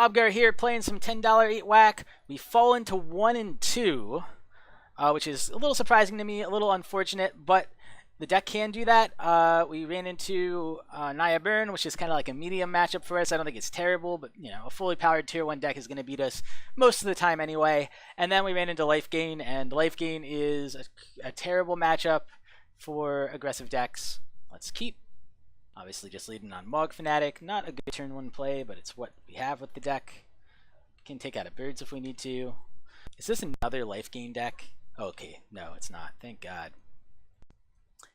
Bobgar here playing some $10 8 whack. We fall into 1 and 2, which is a little surprising to me, a little unfortunate, but the deck can do that. We ran into Naya Burn, which is kind of like a medium matchup for us. I don't think it's terrible, but you know, a fully powered tier 1 deck is going to beat us most of the time anyway. And then we ran into Life Gain, and Life Gain is a terrible matchup for aggressive decks. Let's keep. Obviously just leading on Mog Fanatic. Not a good turn 1 play, but it's what we have with the deck. Can take out a Birds if we need to. Is this another Life Gain deck? Okay, no, it's not. Thank God.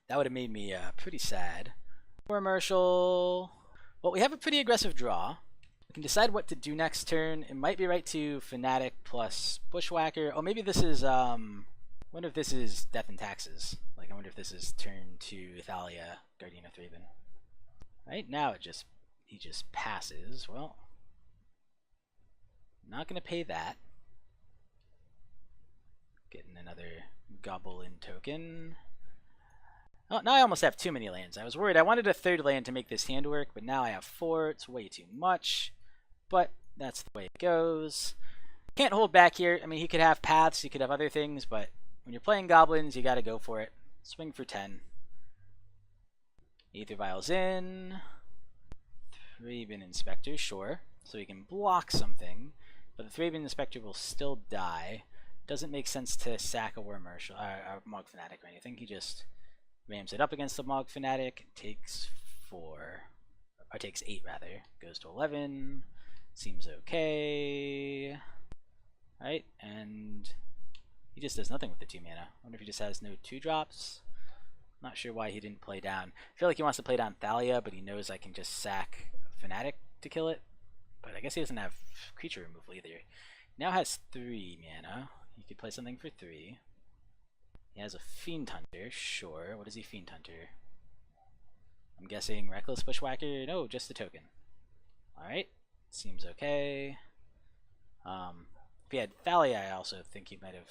That would have made me pretty sad. Commercial. Well, we have a pretty aggressive draw. We can decide what to do next turn. It might be right to Fanatic plus Bushwhacker. Oh, maybe this is, I wonder if this is Death and Taxes. Like, I wonder if this is turn 2 Thalia, Guardian of Thraben. Right now, he just passes. Well, not gonna pay that. Getting another Goblin token. Oh, now I almost have too many lands. I was worried. I wanted a 3rd land to make this hand work, but now I have 4. It's way too much. But that's the way it goes. Can't hold back here. I mean, he could have paths, he could have other things, but when you're playing goblins, you gotta go for it. Swing for 10. Aether Vial's in. Thraben Inspector, sure. So he can block something, but the Thraben Inspector will still die. Doesn't make sense to sack a Mog Fanatic or anything. He just rams it up against the Mog Fanatic. Takes 4, or takes 8 rather. Goes to 11. Seems okay. Right, and he just does nothing with the 2 mana. I wonder if he just has no 2-drops. Not sure why he didn't play down. I feel like he wants to play down Thalia, but he knows I can just sack Fanatic to kill it. But I guess he doesn't have creature removal either. Now has 3 mana. He could play something for 3. He has a Fiend Hunter, sure. What is he Fiend Hunter? I'm guessing Reckless Bushwhacker? No, just the token. Alright, seems okay. If he had Thalia, I also think he might have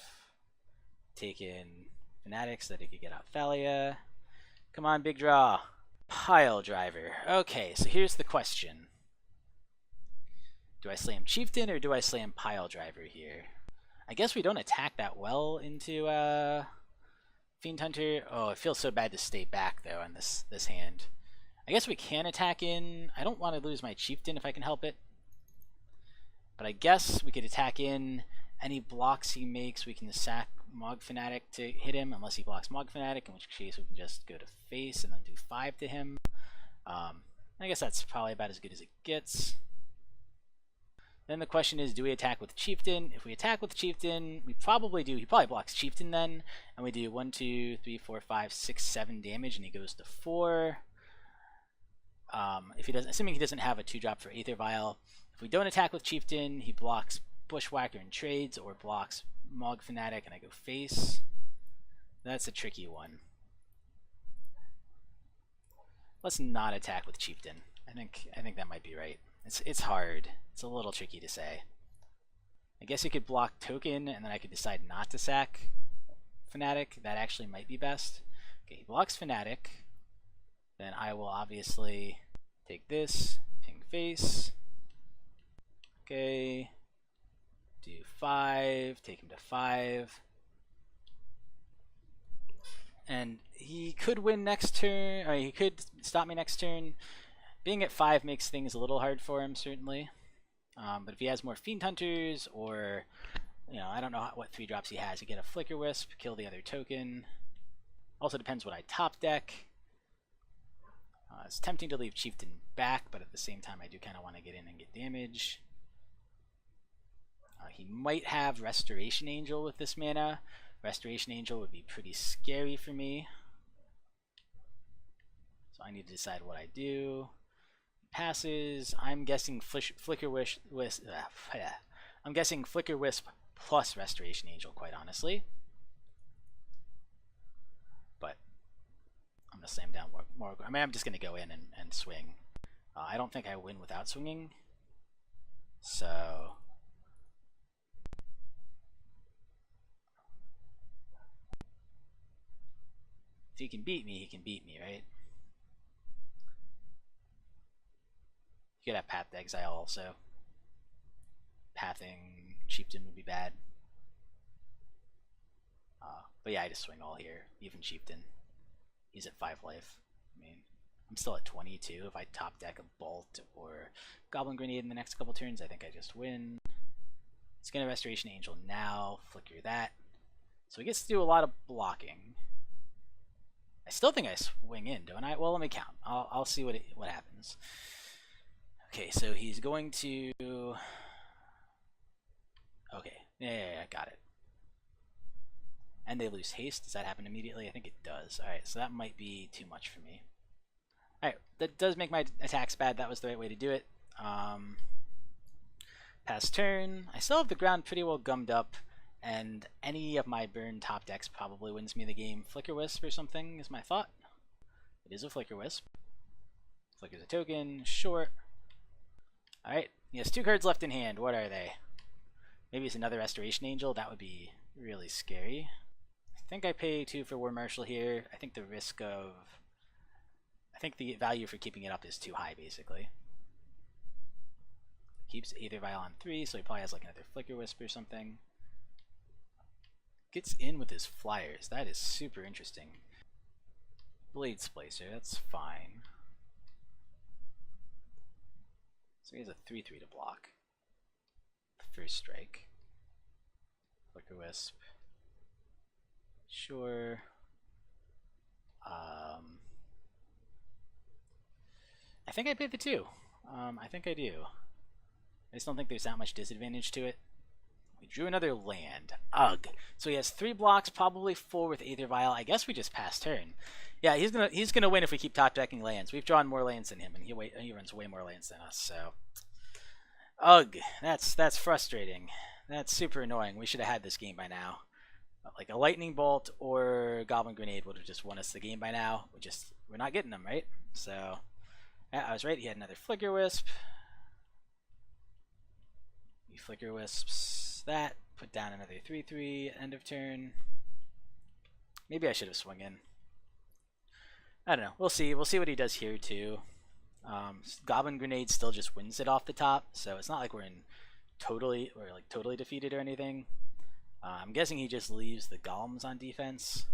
taken Fanatic so that he could get out Thalia. Come on, big draw. Pile Driver. Okay, so here's the question. Do I slam Chieftain or do I slam Pile Driver here? I guess we don't attack that well into Fiend Hunter. Oh, it feels so bad to stay back though on this hand. I guess we can attack in. I don't want to lose my Chieftain if I can help it. But I guess we could attack in. Any blocks he makes, we can sack Mog Fanatic to hit him, unless he blocks Mog Fanatic, in which case we can just go to face and then do 5 to him. I guess that's probably about as good as it gets. Then the question is, do we attack with Chieftain? If we attack with Chieftain, we probably do. He probably blocks Chieftain then, and we do 1, 2, 3, 4, 5, 6, 7 damage, and he goes to 4. If he doesn't, assuming he doesn't have a 2-drop for Aether Vial. If we don't attack with Chieftain, he blocks Bushwhacker and trades, or blocks Mog Fanatic and I go face. That's a tricky one. Let's not attack with Chieftain. I think that might be right. It's hard. It's a little tricky to say. I guess you could block token and then I could decide not to sack Fanatic. That actually might be best. Okay, he blocks Fanatic. Then I will obviously take this, ping face. Okay. Do 5, take him to 5. And he could win next turn, or he could stop me next turn. Being at 5 makes things a little hard for him, certainly. But if he has more Fiend Hunters, or, you know, I don't know what 3-drops he has. You get a Flicker Wisp, kill the other token. Also depends what I top deck. It's tempting to leave Chieftain back, but at the same time I do kind of want to get in and get damage. He might have Restoration Angel with this mana. Restoration Angel would be pretty scary for me. So I need to decide what I do. Passes. I'm guessing Flicker Wisp. I'm guessing Flicker Wisp plus Restoration Angel, quite honestly. But I'm gonna slam down more. I mean, I'm just gonna go in and swing. I don't think I win without swinging. So. If he can beat me, he can beat me, right? You could have Path to Exile also. pathing Chieftain would be bad. But yeah, I just swing all here. Even Chieftain. He's at 5 life. I mean, I'm still at 22. If I top deck a Bolt or Goblin Grenade in the next couple turns, I think I just win. It's gonna Restoration Angel now. Flicker that. So he gets to do a lot of blocking. I still think I swing in, don't I? Well, let me count. I'll see what happens. Okay, so he's going to... Okay, yeah, got it. And they lose haste. Does that happen immediately? I think it does. Alright, so that might be too much for me. Alright, that does make my attacks bad. That was the right way to do it. Pass turn. I still have the ground pretty well gummed up, and any of my burn top decks probably wins me the game. Flicker Wisp or something is my thought. It is a Flicker Wisp. Flicker's a token. Short. Alright, he has 2 cards left in hand. What are they? Maybe it's another Restoration Angel. That would be really scary. I think I pay 2 for War Marshal here. I think the value for keeping it up is too high, basically. Keeps Aether Vial on 3, so he probably has like another Flicker Wisp or something. Gets in with his flyers. That is super interesting. Blade Splicer, that's fine. So he has a 3/3 to block. The first strike. Flicker Wisp. Sure. I think I paid the 2. I think I do. I just don't think there's that much disadvantage to it. We drew another land. Ugh. So he has 3 blocks, probably 4 with Aether Vial. I guess we just pass turn. Yeah, he's gonna win if we keep top decking lands. We've drawn more lands than him, and he runs way more lands than us. So, ugh. That's frustrating. That's super annoying. We should have had this game by now. Like a Lightning Bolt or Goblin Grenade would have just won us the game by now. We're not getting them, right? So, yeah, I was right. He had another Flicker Wisp. He Flicker Wisps that. Put down another 3/3. End of turn. Maybe I should have swung in. I don't know. We'll see. We'll see what he does here too. Goblin Grenade still just wins it off the top, so it's not like we're totally defeated or anything. I'm guessing he just leaves the golems on defense.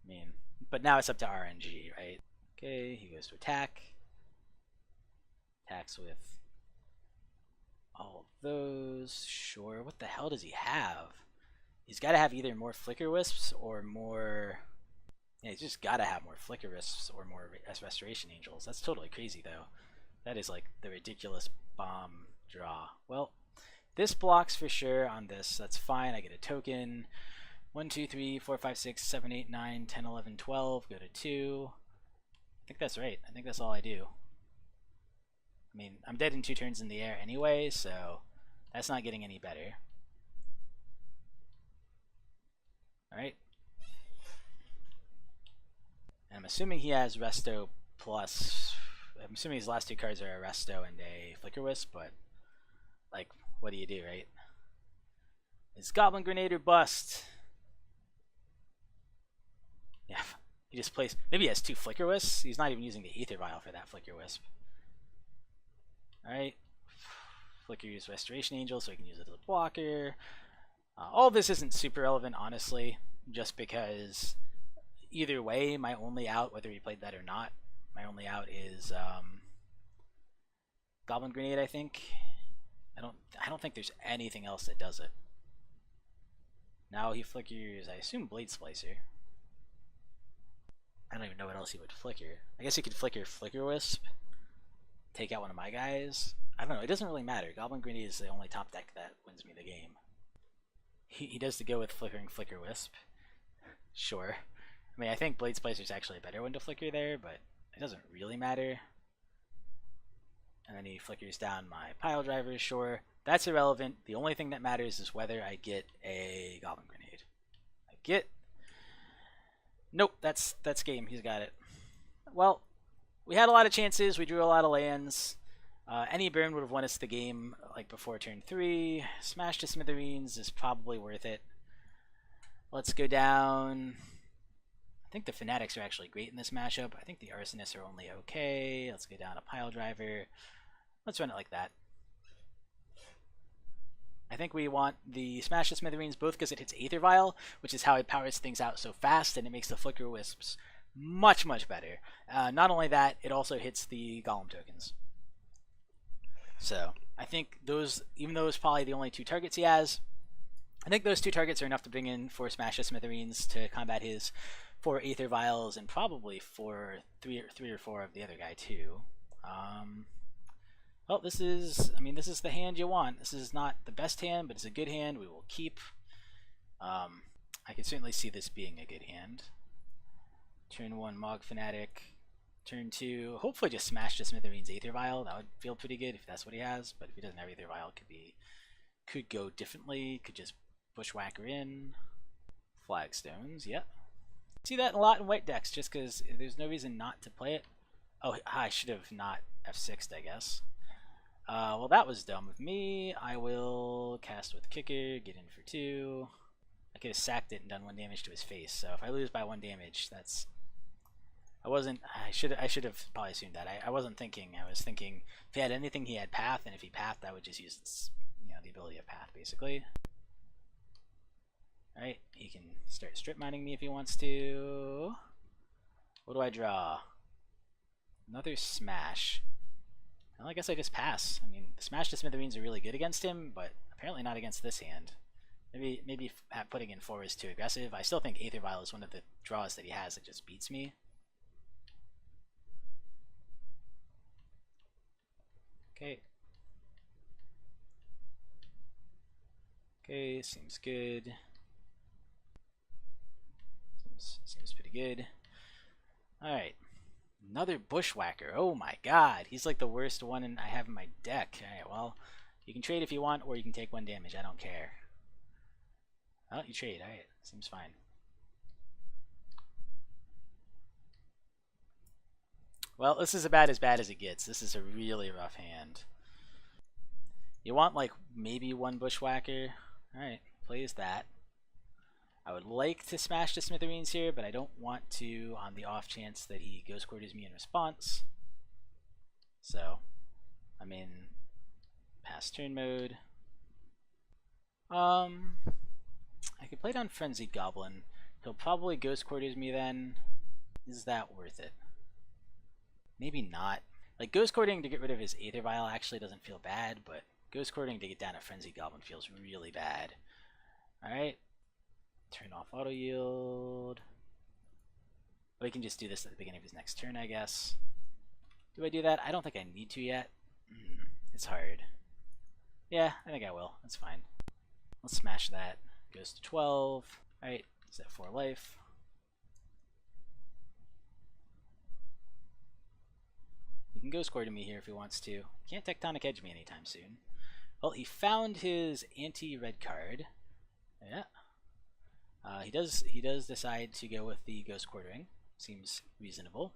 I mean, but now it's up to RNG, right? Okay, he goes to attack. Attacks with all of those. Sure. What the hell does he have? He's got to have either more Flicker Wisps or more... Yeah, he's just got to have more Flicker Wisps or more Restoration Angels. That's totally crazy, though. That is like the ridiculous bomb draw. Well, this blocks for sure on this. That's fine. I get a token. 1, 2, 3, 4, 5, 6, 7, 8, 9, 10, 11, 12. Go to 2. I think that's right. I think that's all I do. I mean, I'm dead in 2 turns in the air anyway, so that's not getting any better. Alright. I'm assuming he has Resto plus... I'm assuming his last 2 cards are a Resto and a Flicker Wisp, but... Like, what do you do, right? It's Goblin Grenade or bust. Yeah, he just plays... Maybe he has 2 Flicker Wisps. He's not even using the Aether Vial for that Flicker Wisp. Alright. Flicker's Restoration Angel, so I can use it as a blocker. All this isn't super relevant, honestly, just because either way, my only out, whether he played that or not, my only out is Goblin Grenade, I think. I don't think there's anything else that does it. Now he flickers, I assume, Blade Splicer. I don't even know what else he would flicker. I guess he could flicker Flicker Wisp, take out one of my guys. I don't know, it doesn't really matter. Goblin Grenade is the only top deck that wins me the game. He does the go with flickering Flicker Wisp. Sure. I mean, I think Blade Splicer is actually a better one to flicker there, but it doesn't really matter. And then he flickers down my pile driver. Sure. That's irrelevant. The only thing that matters is whether I get a Goblin Grenade. I get... Nope, that's game. He's got it. Well, we had a lot of chances. We drew a lot of lands. Any burn would have won us the game like before turn 3. Smash to Smithereens is probably worth it. Let's go down. I think the Fanatics are actually great in this matchup. I think the Arsonists are only okay. Let's go down a pile driver. Let's run it like that. I think we want the Smash the Smithereens both because it hits Aether Vial, which is how it powers things out so fast, and it makes the Flicker Wisps much, much better. Not only that, it also hits the Golem tokens. So I think those, even though it's probably the only 2 targets he has, I think those 2 targets are enough to bring in 4 Smash the Smithereens to combat his 4 Aether Vials and probably for 3 or 4 of the other guy too. Well, this is the hand you want. This is not the best hand, but it's a good hand. We will keep. I can certainly see this being a good hand. Turn 1, Mog Fanatic. Turn 2, hopefully just Smash the Smithereens Aether Vial. That would feel pretty good if that's what he has. But if he doesn't have Aether Vial, could go differently. Could just Bushwhacker in. Flagstones, yep. See that a lot in white decks, just because there's no reason not to play it. Oh, I should have not F6'd, I guess. Well, that was dumb of me. I will cast with Kicker, get in for 2. I could have sacked it and done 1 damage to his face. So if I lose by 1 damage, that's. I should have probably assumed that. I wasn't thinking. I was thinking if he had anything, he had Path, and if he Pathed, I would just use this, the ability of Path, basically. All right, he can start strip mining me if he wants to. What do I draw? Another Smash. Well, I guess I just pass. I mean, the Smash the Smithereens are really good against him, but apparently not against this hand. Maybe putting in 4 is too aggressive. I still think Aether Vial is one of the draws that he has that just beats me. Okay. Okay, seems good. Seems pretty good. Alright. Another Bushwhacker. Oh my god. He's like the worst one I have in my deck. Alright, well, you can trade if you want, or you can take 1 damage. I don't care. Oh, you trade. Alright, seems fine. Well, this is about as bad as it gets. This is a really rough hand. You want, like, maybe 1 Bushwhacker. Alright, plays that. I would like to Smash the Smithereens here, but I don't want to on the off chance that he Ghost Quarters me in response. So, I'm in past turn mode. I could play down Frenzied Goblin. He'll probably Ghost Quarters me then. Is that worth it? Maybe not. Like, Ghost Quartering to get rid of his Aether Vial actually doesn't feel bad, but Ghost Quartering to get down a Frenzied Goblin feels really bad. Alright. Turn off auto yield. We can just do this at the beginning of his next turn, I guess. Do I do that? I don't think I need to yet. It's hard. Yeah, I think I will. That's fine. Let's smash that. Goes to 12. Alright, is that 4 life? He can Ghost Quarter me here if he wants to. Can't Tectonic Edge me anytime soon. Well, he found his anti-red card. Yeah. He does decide to go with the Ghost Quartering. Seems reasonable.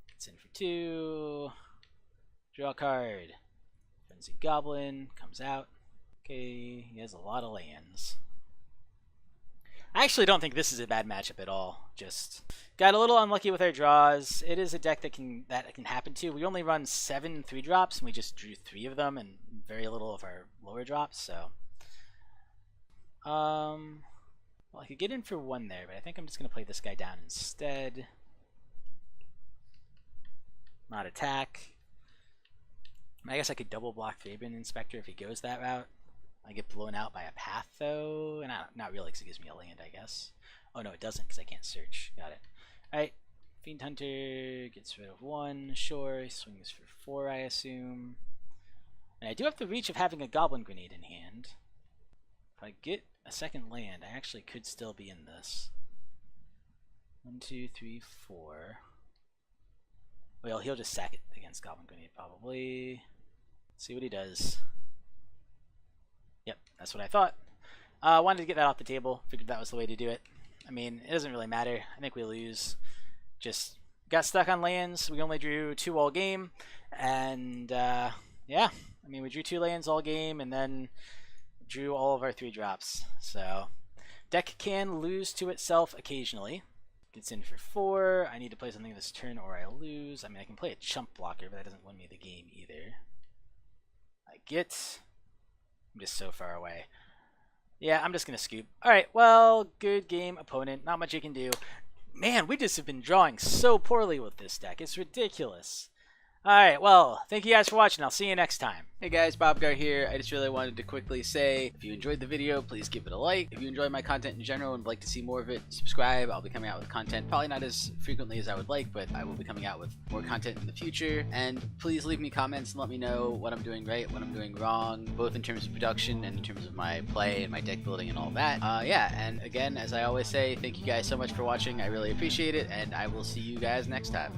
Gets in for 2. Draw a card. Frenzied Goblin comes out. Okay, he has a lot of lands. I actually don't think this is a bad matchup at all. Just got a little unlucky with our draws. It is a deck that can happen to. We only run 7 3-drops, and we just drew 3 of them, and very little of our lower drops. So, well, I could get in for 1 there, but I think I'm just gonna play this guy down instead. Not attack. I guess I could double block Fabian Inspector if he goes that route. I get blown out by a path though, and not really because it gives me a land, I guess. Oh no, it doesn't because I can't search. Got it. Alright, Fiend Hunter gets rid of 1, sure. He swings for 4, I assume. And I do have the reach of having a Goblin Grenade in hand. If I get a second land, I actually could still be in this. 1, 2, 3, 4. Well, he'll just sack it against Goblin Grenade probably. See what he does. Yep, that's what I thought. Wanted to get that off the table. Figured that was the way to do it. I mean, it doesn't really matter. I think we lose. Just got stuck on lands. We only drew 2 all game. And, yeah. I mean, we drew 2 lands all game and then drew all of our 3 drops. So, deck can lose to itself occasionally. Gets in for 4. I need to play something this turn or I lose. I mean, I can play a chump blocker, but that doesn't win me the game either. I get I'm just so far away. Yeah, I'm just going to scoop. Alright, well, good game, opponent. Not much you can do. Man, we just have been drawing so poorly with this deck. It's ridiculous. Alright, well, thank you guys for watching. I'll see you next time. Hey guys, Bobgar here. I just really wanted to quickly say, if you enjoyed the video, please give it a like. If you enjoy my content in general and would like to see more of it, subscribe. I'll be coming out with content, probably not as frequently as I would like, but I will be coming out with more content in the future. And please leave me comments and let me know what I'm doing right, what I'm doing wrong, both in terms of production and in terms of my play and my deck building and all that. Yeah, and again, as I always say, thank you guys so much for watching. I really appreciate it, and I will see you guys next time.